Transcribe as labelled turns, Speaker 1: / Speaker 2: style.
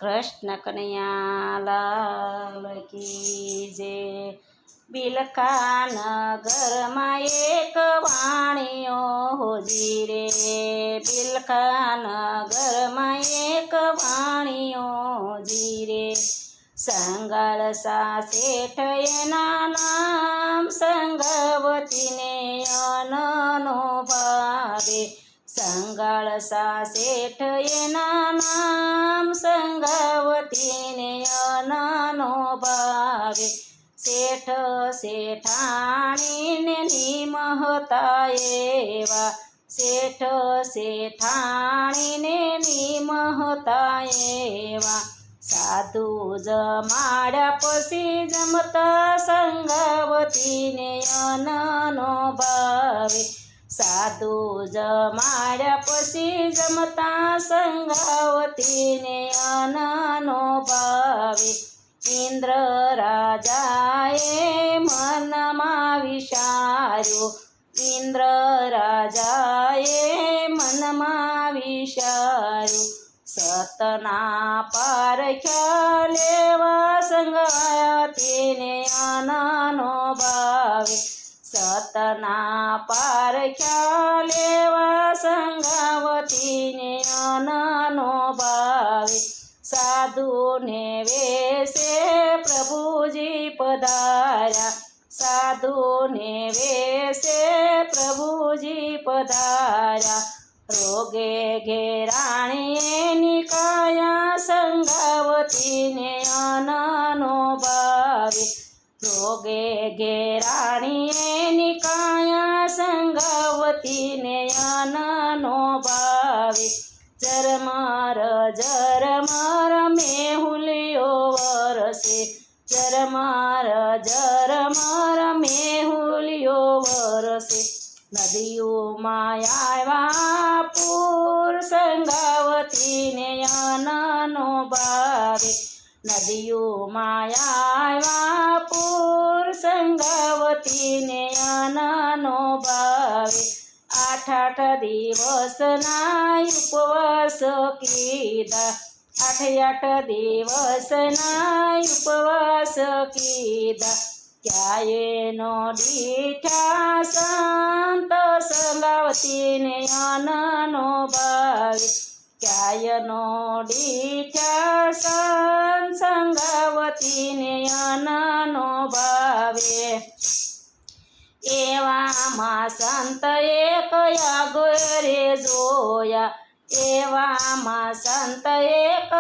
Speaker 1: કૃષ્ણ કનૈયા લાલ કી જે બિલખા નગરમાં એક વાણિયો હોજી રે બિલખા નગરમાં એક વાણિયો હોજી રે સંગાળ શેઠ એના નામ સંગવતીને અનનો ભાવે સંગાળ શેઠ એના નામ સંગવતીને અનનો ભાવે શેઠ શેઠાણીને નિમહતા એવા શેઠ શેઠાણીને નિમહતા એવા સાધુ જમાડ્યા પછી જમતા સંગવતીને અનનો ભાવે સાધુ જમાડ્યા પછી જમતા સંગવતીને અનનો ભાવે ઇન્દ્ર રાજાએ મનમાં વિચાર્યું ઇન્દ્ર રાજાએ મનમાં વિચાર્યું સતના પારખ્યા લેવા સંગવતીને અનનો ભાવે સતના પારખ્યા લેવા સંગવતીને અનનો ભાવે સાધુને વેશે પ્રભુજી પધાર્યા સાધુને વેશે પ્રભુજી પધાર્યા રોગે ઘેરાણી નિકાયા સંગવતીને અનનો ભાવે રોગે ઘેરાણી નિકાયા સંગવતીને અનનો ભાવે ઝરમર ઝરમર મેહુલિયો વરસે ઝરમર ઝરમર મેહુલિયો વરસે નદીઓમાં આવ્યા પૂર સંગવતીને અનનો ભાવે નદીઓમાં આવ્યા પૂર સંગવતીને અનનો ભાવે 8 દિવસના ઉપવાસ કીધા 8 દિવસના ઉપવાસ કીધા ક્યાંયનો દીઠા સંત સંગવતીને અનનો ભાવે ક્યાંયનો દીઠા સંત સંગવતીને અનનો ભાવે એવામાં સંત એક આગરે જોયા એવામાં સંત એક